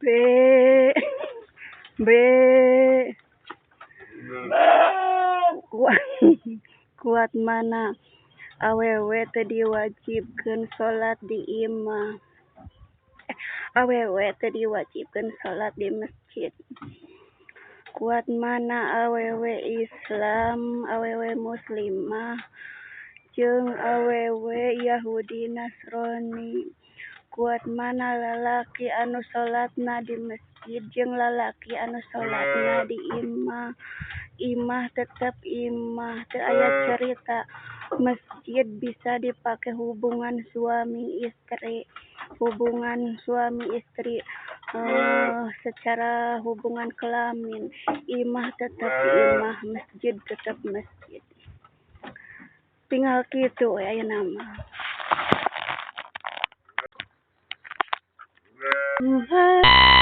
B B kuat, kuat mana awewe teu diwajibkeun salat di imah, awewe teu diwajibkeun salat di masjid. Kuat mana awewe Islam, awewe muslimah jeung awewe Yahudi Nasrani. Kuat mana lalaki anu salatna di masjid jeung lalaki anu salatna di imah. Imah tetep imah, teu aya cerita masjid bisa dipake hubungan suami istri, hubungan suami istri secara hubungan kelamin. Imah tetep imah, masjid tetep masjid. Tinggal kitu we ayeuna mah.